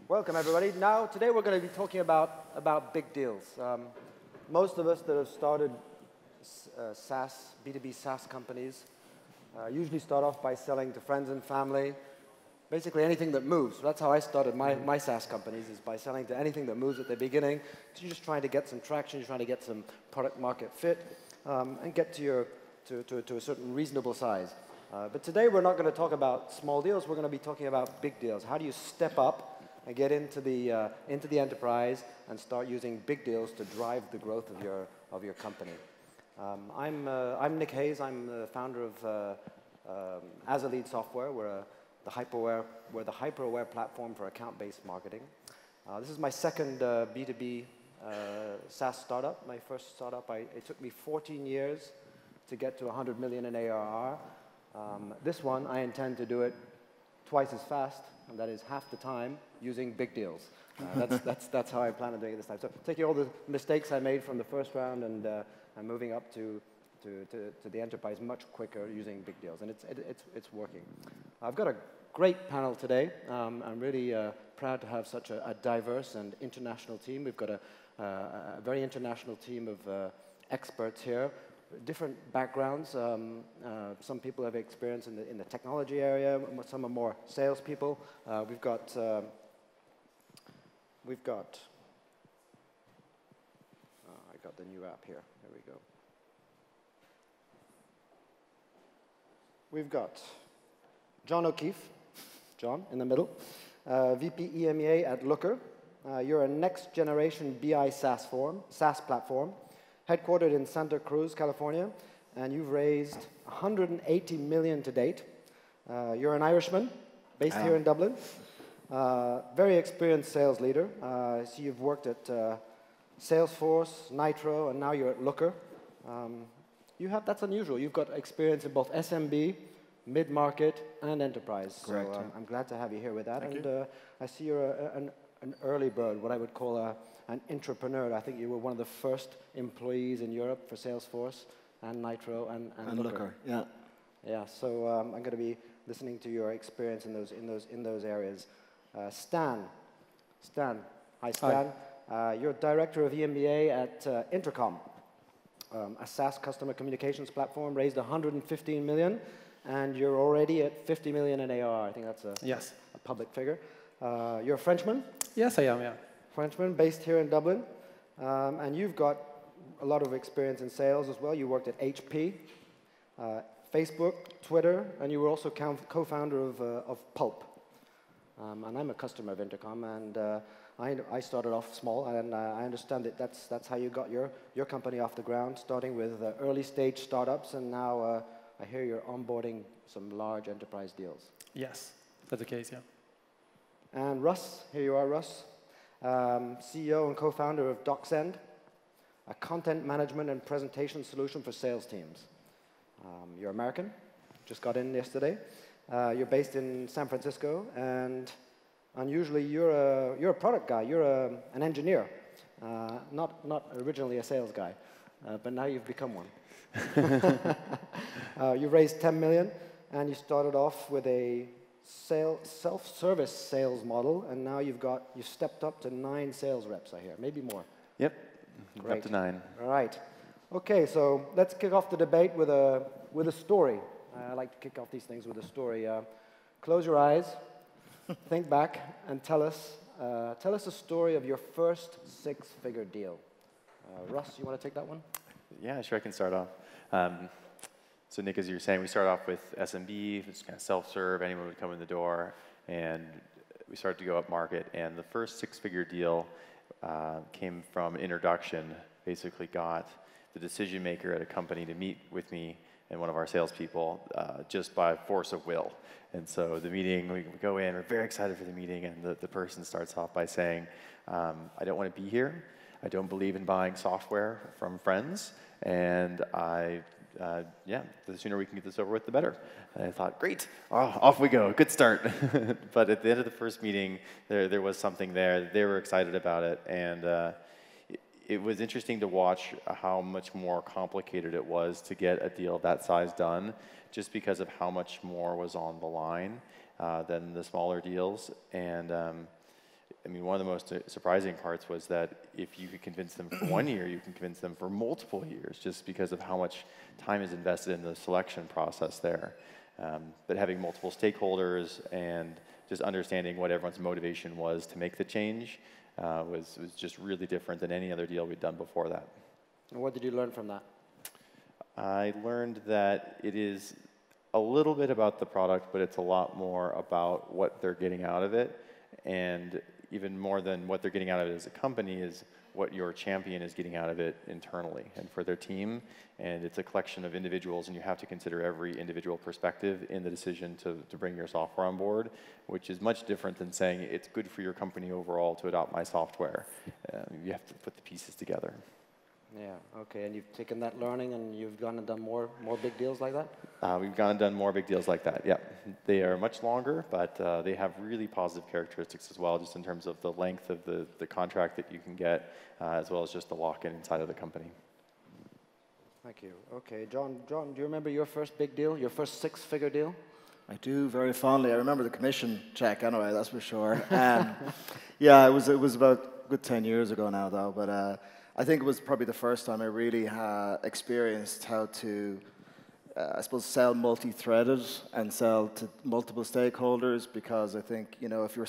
Welcome, everybody. Now, today we're going to be talking about big deals. Most of us that have started SaaS, B2B SaaS companies usually start off by selling to friends and family, basically anything that moves. So that's how I started my SaaS companies, is by selling to anything that moves at the beginning. So you're just trying to get some traction, you're trying to get some product market fit, and get to a certain reasonable size. But today we're not going to talk about small deals, we're going to be talking about big deals. How do you step up and get into the enterprise and start using big deals to drive the growth of your company? I'm Nick Hayes. I'm the founder of Azalead Software. We're the hyper-aware platform for account-based marketing. This is my second B2B SaaS startup. My first startup, it took me 14 years to get to 100 million in ARR. This one, I intend to do it twice as fast, and that is half the time using big deals. That's how I plan on doing it this time. So taking all the mistakes I made from the first round and moving up to the enterprise much quicker using big deals, and it's working. I've got a great panel today. I'm really proud to have such a diverse and international team. We've got a very international team of experts here. Different backgrounds. Some people have experience in the technology area. Some are more salespeople. We've got. I got the new app here. There we go. We've got John Okeefe, John in the middle, VP EMEA at Looker. You're a next generation BI SaaS platform. Headquartered in Santa Cruz, California, and you've raised 180 million to date. You're an Irishman, based here in Dublin. Very experienced sales leader. I see you've worked at Salesforce, Nitro, and now you're at Looker. That's unusual. You've got experience in both SMB, mid-market, and enterprise. Correct. So I'm glad to have you here with that. Thank you. I see you're an early bird, what I would call an entrepreneur. I think you were one of the first employees in Europe for Salesforce and Nitro and Looker. Yeah. Yeah. So I'm going to be listening to your experience in those areas. Stan. Hi, Stan. Hi. You're director of EMEA at Intercom, a SaaS customer communications platform. Raised 115 million, and you're already at 50 million in ARR. I think that's a public figure. You're a Frenchman? Yes, I am. Yeah. Frenchman, based here in Dublin, and you've got a lot of experience in sales as well. You worked at HP, Facebook, Twitter, and you were also co-founder of Pulp. And I'm a customer of Intercom, and I started off small, and I understand that that's how you got your company off the ground, starting with early stage startups, and now I hear you're onboarding some large enterprise deals. Yes, that's the case. Yeah. And Russ, here you are, Russ. CEO and co-founder of DocSend, a content management and presentation solution for sales teams. You're American, just got in yesterday. You're based in San Francisco, and unusually you're a product guy. You're an engineer, not originally a sales guy, but now you've become one. You raised 10 million, and you started off with a self-service sales model, and now you've stepped up to 9 sales reps, I hear, maybe more. Yep, Great. up to 9. All right. Okay, so let's kick off the debate with a story. I like to kick off these things with a story. Close your eyes, think back, and tell us a story of your first 6-figure deal. Russ, you want to take that one? Yeah, sure, I can start off. So Nick, as you were saying, we started off with SMB, it's kind of self-serve, anyone would come in the door, and we started to go up market, and the first 6-figure deal came from an introduction, basically got the decision maker at a company to meet with me and one of our salespeople just by force of will. And so the meeting, we go in, we're very excited for the meeting, and the person starts off by saying, I don't want to be here, I don't believe in buying software from friends, and the sooner we can get this over with, the better. And I thought, great, off we go, good start. But at the end of the first meeting, there was something there. They were excited about it, and it was interesting to watch how much more complicated it was to get a deal of that size done, just because of how much more was on the line than the smaller deals. And I mean, one of the most surprising parts was that if you could convince them for 1 year, you can convince them for multiple years, just because of how much time is invested in the selection process there. But having multiple stakeholders and just understanding what everyone's motivation was to make the change was just really different than any other deal we'd done before that. And what did you learn from that? I learned that it is a little bit about the product, but it's a lot more about what they're getting out of it. And even more than what they're getting out of it as a company is what your champion is getting out of it internally and for their team. And it's a collection of individuals, and you have to consider every individual perspective in the decision to bring your software on board, which is much different than saying it's good for your company overall to adopt my software. You have to put the pieces together. Yeah, okay, and you've taken that learning and you've gone and done more big deals like that? We've gone and done more big deals like that, yeah. They are much longer, but they have really positive characteristics as well, just in terms of the length of the contract that you can get, as well as just the lock-in inside of the company. Thank you. Okay, John, do you remember your first big deal, your first six-figure deal? I do, very fondly. I remember the commission check anyway, that's for sure. Yeah, it was about a good 10 years ago now, though, but I think it was probably the first time I really experienced how to, I suppose, sell multi-threaded and sell to multiple stakeholders, because I think, you know, if you're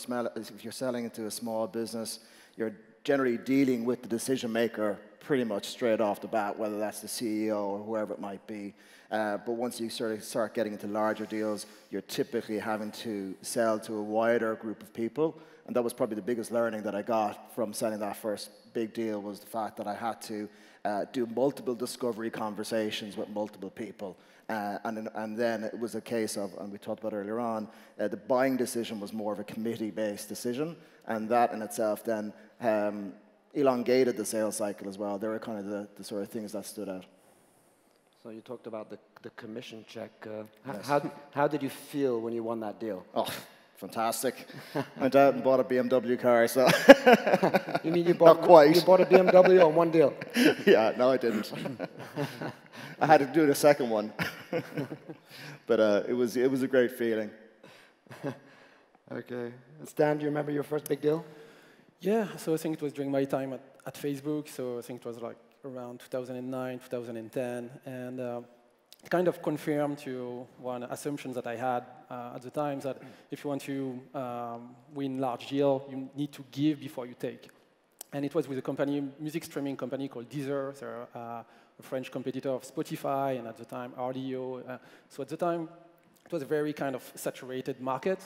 selling into a small business, you're generally dealing with the decision maker pretty much straight off the bat, whether that's the CEO or whoever it might be. But once you sort of start getting into larger deals, you're typically having to sell to a wider group of people. And that was probably the biggest learning that I got from selling that first big deal, was the fact that I had to do multiple discovery conversations with multiple people. And then it was a case of, and we talked about earlier on, the buying decision was more of a committee-based decision. And that in itself then elongated the sales cycle as well. They were kind of the sort of things that stood out. So you talked about the commission check. Yes. How did you feel when you won that deal? Oh, fantastic. Went out and bought a BMW car, so. You mean you bought, not quite. You bought a BMW on one deal? Yeah, no, I didn't. I had to do the second one. But it was a great feeling. Okay. Stan, do you remember your first big deal? Yeah, so I think it was during my time at Facebook, so I think it was like around 2009, 2010, and it kind of confirmed to one assumption that I had at the time, that if you want to win large deal, you need to give before you take. And it was with a company, music streaming company called Deezer. They're a French competitor of Spotify, and at the time, RDO. So at the time, it was a very kind of saturated market.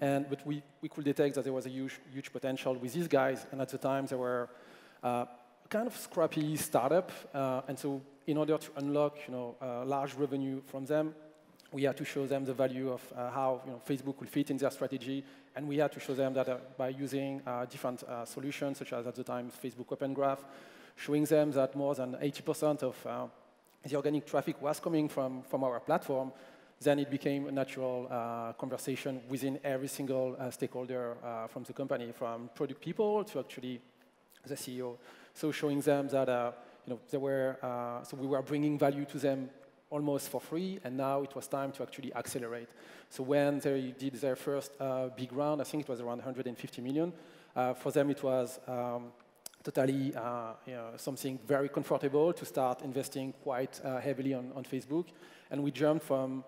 But we could detect that there was a huge potential with these guys, and at the time they were kind of scrappy startup, and so in order to unlock large revenue from them, we had to show them the value of how Facebook would fit in their strategy, and we had to show them that by using different solutions, such as at the time Facebook Open Graph, showing them that more than 80% of the organic traffic was coming from our platform. Then it became a natural conversation within every single stakeholder from the company, from product people to actually the CEO. So showing them that so we were bringing value to them almost for free, and now it was time to actually accelerate. So when they did their first big round, I think it was around 150 million. For them, it was totally something very comfortable to start investing quite heavily on Facebook, and we jumped from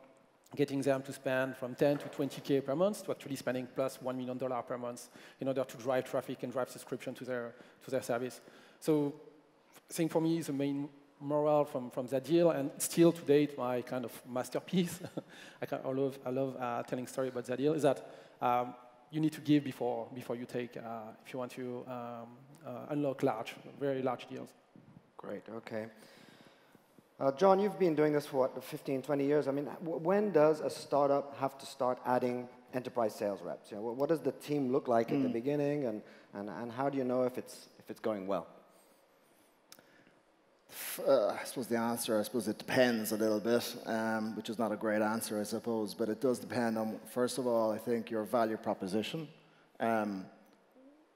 getting them to spend from 10 to 20K per month to actually spending plus $1 million per month in order to drive traffic and drive subscription to their service. So I think for me, the main moral from that deal, and still to date my kind of masterpiece, I love telling story about that deal, is that you need to give before you take if you want to unlock very large deals. Great, okay. John, you've been doing this for, what, 15, 20 years? I mean, when does a startup have to start adding enterprise sales reps? What does the team look like at the beginning, and how do you know if it's going well? I suppose the answer, it depends a little bit, which is not a great answer, I suppose, but it does depend on, first of all, I think your value proposition.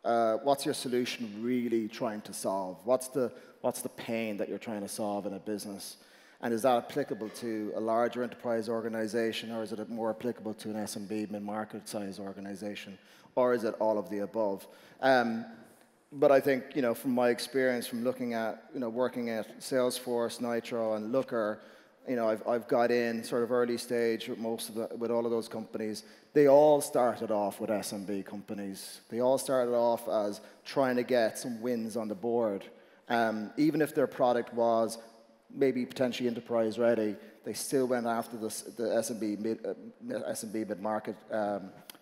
What's your solution really trying to solve? What's the pain that you're trying to solve in a business? And is that applicable to a larger enterprise organization, or is it more applicable to an SMB mid-market size organization, or is it all of the above? But I think, from my experience, from looking at, working at Salesforce, Nitro, and Looker, I've got in sort of early stage with all of those companies. They all started off with SMB companies. They all started off as trying to get some wins on the board. Even if their product was maybe potentially enterprise ready, they still went after the SMB mid-market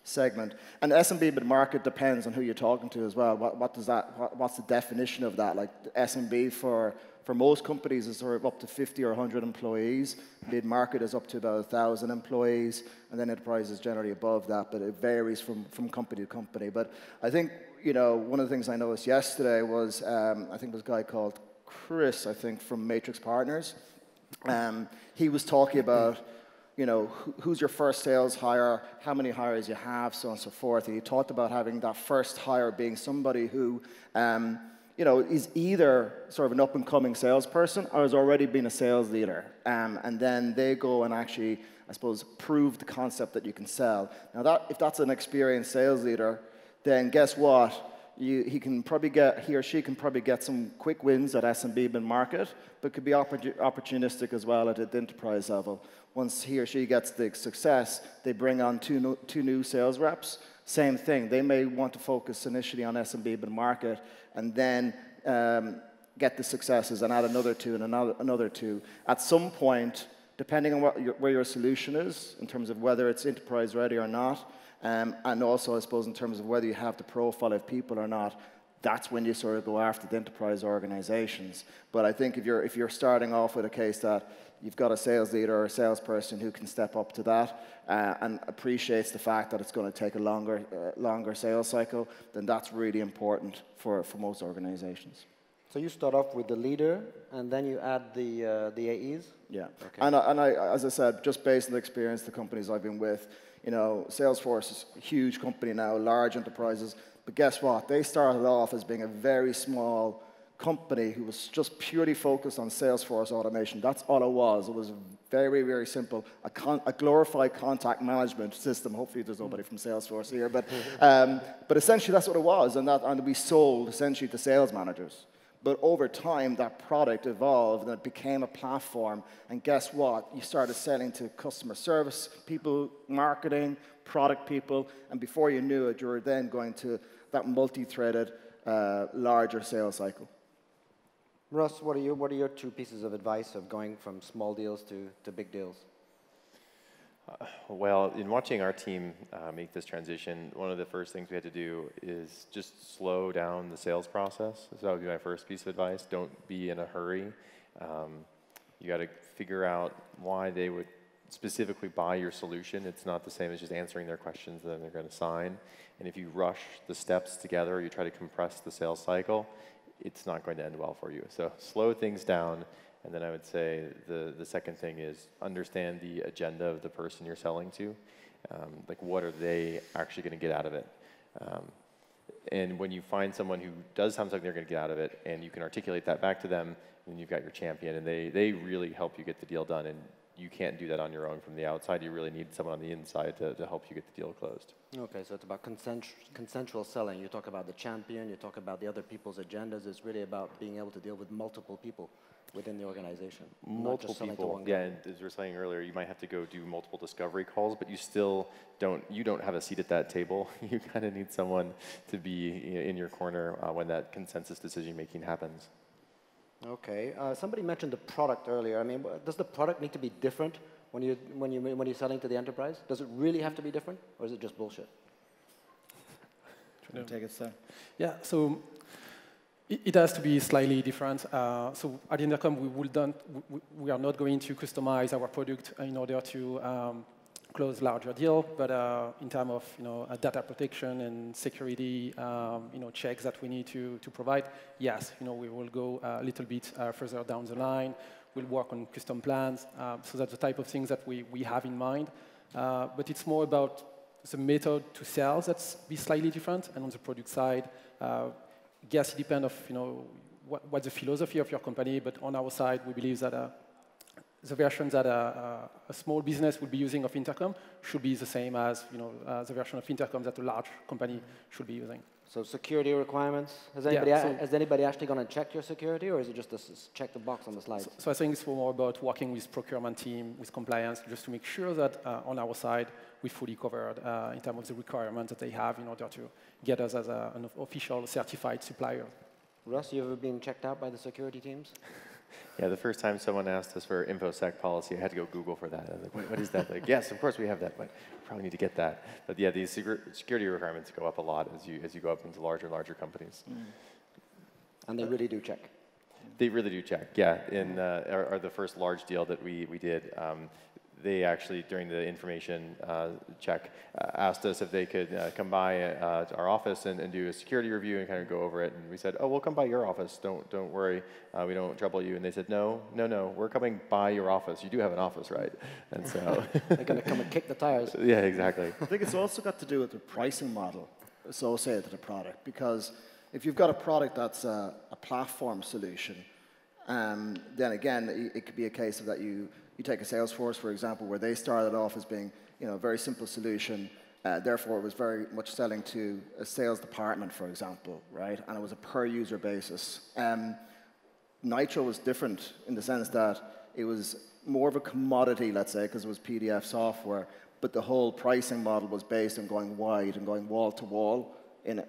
segment. And SMB mid-market depends on who you're talking to as well. What's the definition of that? Like SMB for most companies is sort of up to 50 or 100 employees. Mid-market is up to about 1,000 employees, and then enterprise is generally above that, but it varies from company to company. But I think, one of the things I noticed yesterday was, I think it was a guy called Chris, I think, from Matrix Partners. He was talking about, who's your first sales hire, how many hires you have, so on and so forth. And he talked about having that first hire being somebody who, is either sort of an up-and-coming salesperson or has already been a sales leader. And then they go and actually, I suppose, prove the concept that you can sell. Now, if that's an experienced sales leader, then guess what? He or she can probably get some quick wins at SMB mid-market, but could be opportunistic as well at the enterprise level. Once he or she gets the success, they bring on two new sales reps. Same thing. They may want to focus initially on SMB mid-market and then get the successes and add another two and another two. At some point, depending on where your solution is, in terms of whether it's enterprise ready or not, and also, I suppose, in terms of whether you have the profile of people or not, that's when you sort of go after the enterprise organizations. But I think if you're starting off with a case that you've got a sales leader or a salesperson who can step up to that and appreciates the fact that it's going to take a longer sales cycle, then that's really important for most organizations. So you start off with the leader, and then you add the AEs? Yeah. Okay. And I, as I said, just based on the experience of the companies I've been with, Salesforce is a huge company now, large enterprises. But guess what? They started off as being a very small company who was just purely focused on Salesforce automation. That's all it was. It was very, very simple. A glorified contact management system. Hopefully there's nobody from Salesforce here. But essentially that's what it was. And we sold essentially to sales managers. But over time, that product evolved and it became a platform. And guess what? You started selling to customer service people, marketing, product people. And before you knew it, you were then going to that multi-threaded, larger sales cycle. Russ, what are your two pieces of advice of going from small deals to big deals? Well, in watching our team make this transition, one of the first things we had to do is just slow down the sales process. So that would be my first piece of advice. Don't be in a hurry. You got to figure out why they would specifically buy your solution. It's not the same as just answering their questions and then they're going to sign. And if you rush the steps together, or you try to compress the sales cycle, it's not going to end well for you. So slow things down. And then I would say the second thing is understand the agenda of the person you're selling to. Like, what are they actually going to get out of it? And when you find someone who does have something they're going to get out of it, and you can articulate that back to them, then you've got your champion, and they really help you get the deal done. And you can't do that on your own from the outside. You really need someone on the inside to help you get the deal closed. Okay, so it's about consensual selling. You talk about the champion, you talk about the other people's agendas. It's really about being able to deal with multiple people within the organization. Multiple people, yeah, and as we were saying earlier, you might have to go do multiple discovery calls, but you still don't have a seat at that table. You kind of need someone to be in your corner when that consensus decision making happens. Okay, somebody mentioned the product earlier. I mean, does the product need to be different when you're selling to the enterprise? Does it really have to be different, or is it just bullshit? Take it, sir. Yeah, so it has to be slightly different. So at Intercom, we are not going to customize our product in order to close larger deal, but in terms of data protection and security checks that we need to provide, yes, we will go a little bit further down the line. We'll work on custom plans. So that's the type of things that we have in mind. But it's more about the method to sell that's be slightly different, and on the product side, yes, it depends on what's the philosophy of your company. But on our side, we believe that the version that a small business would be using of Intercom should be the same as the version of Intercom that a large company should be using. So security requirements. Has anybody actually gone and checked your security, or is it just a check the box on the slides? So I think it's more about working with procurement team, with compliance, just to make sure that on our side we fully covered in terms of the requirements that they have in order to get us as an official certified supplier. Russ, you ever been checked out by the security teams? Yeah, the first time someone asked us for InfoSec policy, I had to go Google for that. I was like, what is that? Like, yes, of course we have that, but we probably need to get that. But yeah, these security requirements go up a lot as you go up into larger and larger companies. And they really do check. They really do check, yeah. In the first large deal that we did, they actually, during the information check, asked us if they could come by our office and do a security review and kind of go over it. And we said, oh, we'll come by your office. Don't worry. We don't trouble you. And they said, no, we're coming by your office. You do have an office, right? And so they're going to come and kick the tires. Yeah, exactly. I think it's also got to do with the pricing model associated with the product, because if you've got a product that's a platform solution, then again, it could be a case of that you take a Salesforce, for example, where they started off as being a very simple solution. Therefore, it was very much selling to a sales department, for example, right? And it was a per-user basis. Nitro was different in the sense that it was more of a commodity, let's say, because it was PDF software, but the whole pricing model was based on going wide and going wall to wall in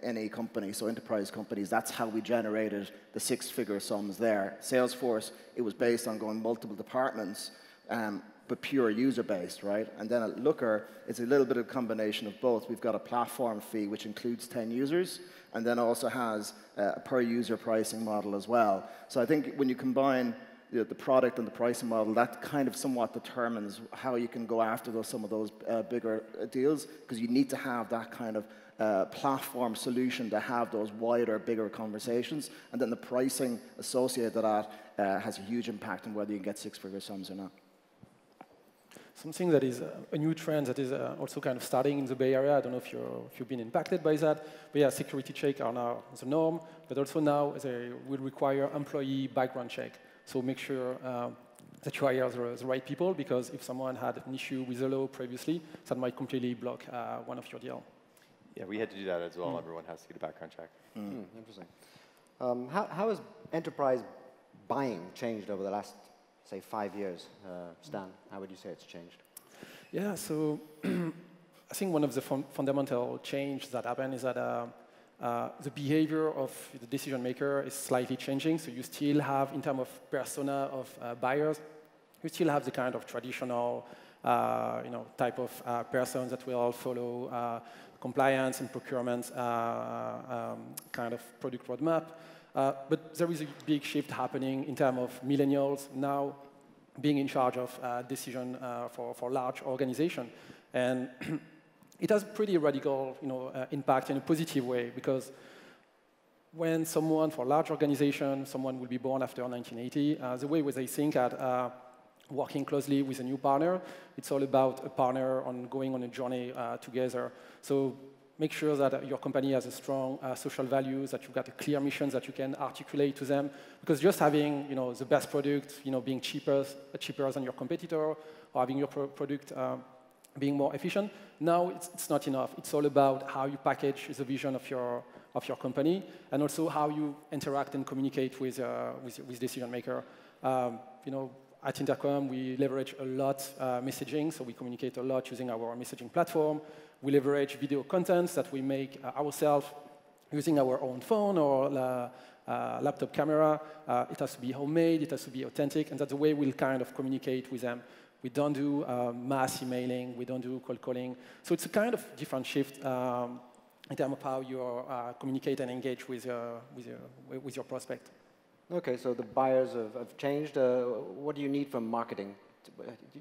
any company, so enterprise companies. That's how we generated the six-figure sums there. Salesforce, it was based on going multiple departments, but pure user-based, right? And then at Looker, it's a little bit of a combination of both. We've got a platform fee, which includes 10 users, and then also has a per-user pricing model as well. So I think when you combine the product and the pricing model, that kind of somewhat determines how you can go after some of those bigger deals, because you need to have that kind of platform solution to have those wider, bigger conversations, and then the pricing associated to that has a huge impact on whether you can get six-figure sums or not. Something that is a new trend that is also kind of starting in the Bay Area. I don't know if you've been impacted by that, but yeah, security check are now the norm, but also now they will require employee background check. So make sure that you hire the right people, because if someone had an issue with the law previously, that might completely block one of your deals. Yeah, we had to do that as well. Everyone has to get a background check. Interesting. How has enterprise buying changed over the last, say, 5 years? Stan, how would you say it's changed? Yeah, so I think one of the fundamental change that happened is that the behavior of the decision maker is slightly changing. So you still have, in terms of persona of buyers, you still have the kind of traditional type of person that will follow compliance and procurement kind of product roadmap. But there is a big shift happening in terms of millennials now being in charge of decision for large organization. And it has pretty radical impact in a positive way, because when someone, for a large organization, someone will be born after 1980, the way they think at working closely with a new partner, it's all about a partner on going on a journey together. So make sure that your company has a strong social values, that you've got a clear mission that you can articulate to them. Because just having the best product, being cheaper than your competitor, or having your product being more efficient, now it's not enough. It's all about how you package the vision of your company, and also how you interact and communicate with decision maker. At Intercom, we leverage a lot messaging, so we communicate a lot using our messaging platform. We leverage video contents that we make ourselves using our own phone or laptop camera. It has to be homemade, it has to be authentic, and that's the way we'll kind of communicate with them. We don't do mass emailing, we don't do cold calling. So it's a kind of different shift in terms of how you communicate and engage with your prospect. Okay, so the buyers have changed. What do you need from marketing?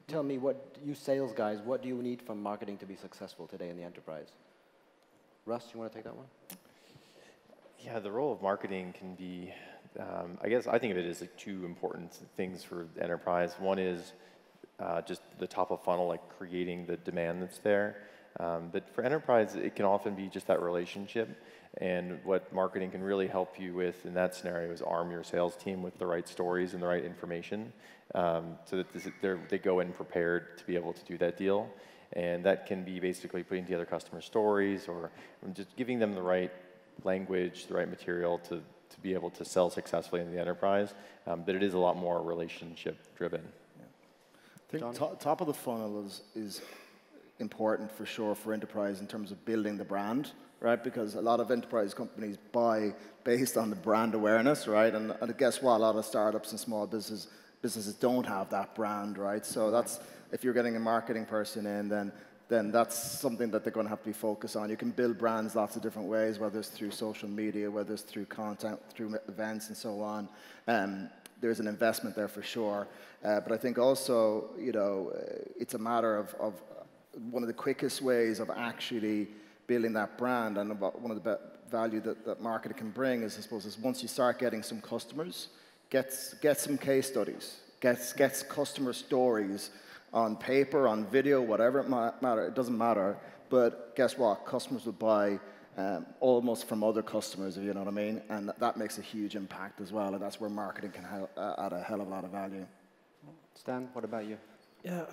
Tell me, you sales guys, what do you need from marketing to be successful today in the enterprise? Russ, you want to take that one? Yeah, the role of marketing can be, I think of it as like two important things for the enterprise. One is just the top of funnel, like creating the demand that's there. But for enterprise, it can often be just that relationship. And what marketing can really help you with in that scenario is arm your sales team with the right stories and the right information, so that they go in prepared to be able to do that deal. And that can be basically putting together customer stories or just giving them the right language, the right material to be able to sell successfully in the enterprise. But it is a lot more relationship driven. I think top of the funnel is important for sure for enterprise in terms of building the brand, right? Because a lot of enterprise companies buy based on the brand awareness, right? And guess what? A lot of startups and small businesses don't have that brand, right? So that's, if you're getting a marketing person in, then that's something that they're going to have to be focused on. You can build brands lots of different ways, whether it's through social media, whether it's through content, through events, and so on. There's an investment there for sure. But I think also, you know, it's a matter of one of the quickest ways of actually building that brand, and one of the value that marketing can bring is, I suppose, is once you start getting some customers, get some case studies, get customer stories on paper, on video, whatever it doesn't matter. But guess what? Customers will buy almost from other customers, if you know what I mean, and that makes a huge impact as well, and that's where marketing can add a hell of a lot of value. Stan, what about you? Yeah,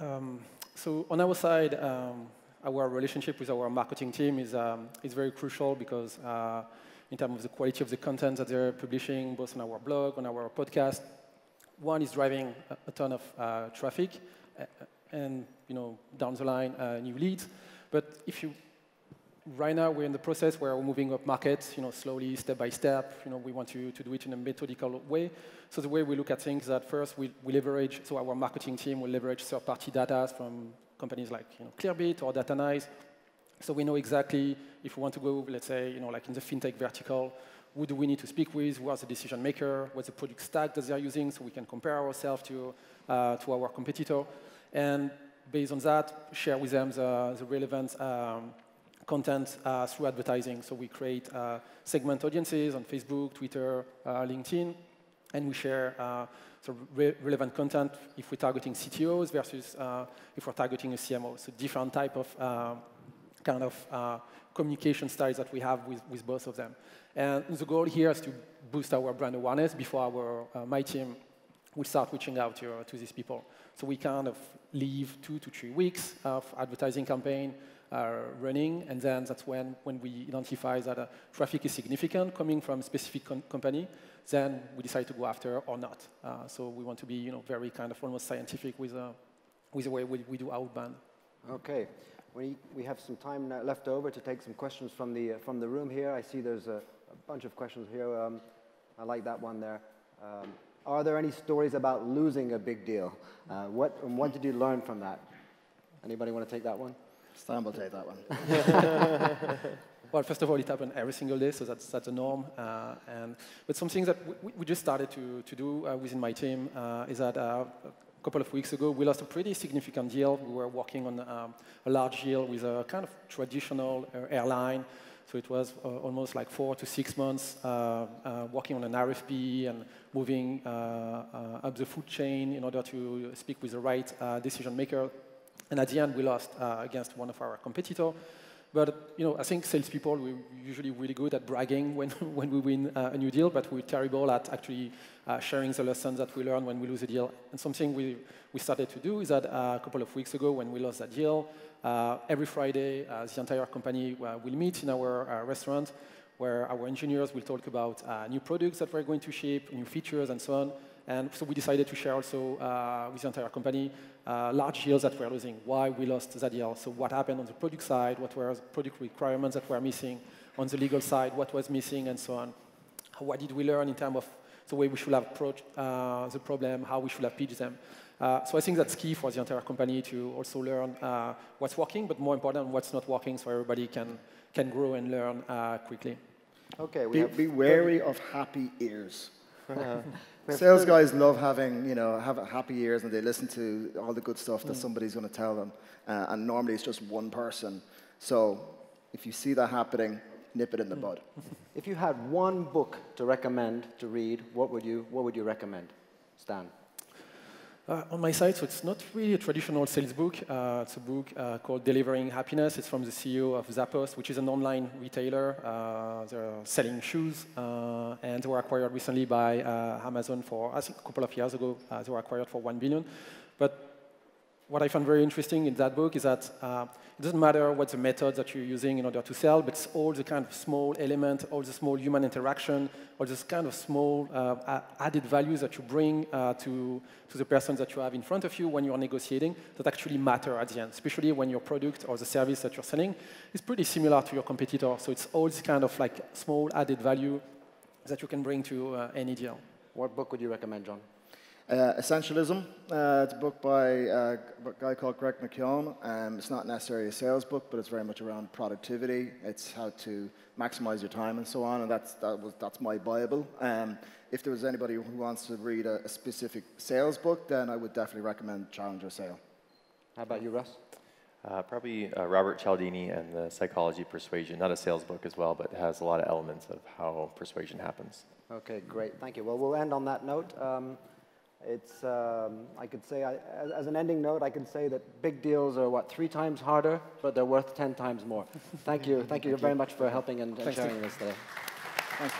so on our side, our relationship with our marketing team is very crucial because in terms of the quality of the content that they're publishing, both on our blog, on our podcast, one is driving a ton of traffic, and you know, down the line, new leads. But right now we're in the process where we're moving up market, you know, slowly, step by step. You know, we want to do it in a methodical way. So the way we look at things is that first we leverage, so our marketing team will leverage third-party data from companies like, you know, Clearbit or DataNice. So we know exactly if we want to go, let's say, you know, like in the fintech vertical, who do we need to speak with, who are the decision maker, what's the product stack that they're using, so we can compare ourselves to our competitor. And based on that, share with them the relevant content through advertising. So we create segment audiences on Facebook, Twitter, LinkedIn, and we share relevant content if we're targeting CTOs versus if we're targeting a CMO. So different type of kind of communication styles that we have with both of them. And the goal here is to boost our brand awareness before my team will start reaching out to these people. So we kind of leave 2 to 3 weeks of advertising campaign running, and then that's when we identify that traffic is significant coming from a specific company, then we decide to go after or not. So we want to be, you know, very kind of almost scientific with the way we do outbound. Okay, we have some time left over to take some questions from the room here. I see there's a bunch of questions here. I like that one there. Are there any stories about losing a big deal? What did you learn from that? Anybody want to take that one? Stan will take that one. Well, first of all, it happened every single day, so that's the norm. But something that we just started to do within my team is that a couple of weeks ago, we lost a pretty significant deal. We were working on a large deal with a kind of traditional airline. So it was almost like 4 to 6 months working on an RFP and moving up the food chain in order to speak with the right decision maker. And at the end, we lost against one of our competitors. But you know, I think salespeople, we're usually really good at bragging when we win a new deal, but we're terrible at actually sharing the lessons that we learn when we lose a deal. And something we started to do is that a couple of weeks ago when we lost that deal, every Friday, the entire company will meet in our restaurant where our engineers will talk about new products that we're going to ship, new features, and so on. And so we decided to share also with the entire company large deals that we're losing, why we lost that deal. So what happened on the product side, what were the product requirements that were missing, on the legal side, what was missing, and so on. What did we learn in terms of the way we should have approached the problem, how we should have pitched them. So I think that's key for the entire company to also learn what's working, but more important, what's not working, so everybody can grow and learn quickly. Okay. Be wary of happy ears. Sales guys love having, you know, have happy ears, and they listen to all the good stuff that somebody's going to tell them. And normally it's just one person. So if you see that happening, nip it in the bud. If you had one book to recommend to read, what would you recommend, Stan? On my side, so it's not really a traditional sales book. It's a book called Delivering Happiness. It's from the CEO of Zappos, which is an online retailer. They're selling shoes, and they were acquired recently by Amazon for, I think, a couple of years ago. They were acquired for $1 billion. But what I found very interesting in that book is that it doesn't matter what the method that you're using in order to sell, but it's all the kind of small element, all the small human interaction, all this kind of small added values that you bring to the person that you have in front of you when you're negotiating that actually matter at the end, especially when your product or the service that you're selling is pretty similar to your competitor. So it's all this kind of like small added value that you can bring to any deal. What book would you recommend, John? Essentialism. It's a book by a guy called Greg McKeown. It's not necessarily a sales book, but it's very much around productivity. It's how to maximize your time and so on, and that's my Bible. If there was anybody who wants to read a specific sales book, then I would definitely recommend Challenger Sale. How about you, Russ? Probably Robert Cialdini and the Psychology of Persuasion. Not a sales book as well, but it has a lot of elements of how persuasion happens. Okay, great. Thank you. Well, we'll end on that note. I could say, as an ending note, I can say that big deals are, 3 times harder, but they're worth 10 times more. Thank you. Thank you very much for helping and sharing this today. Thanks.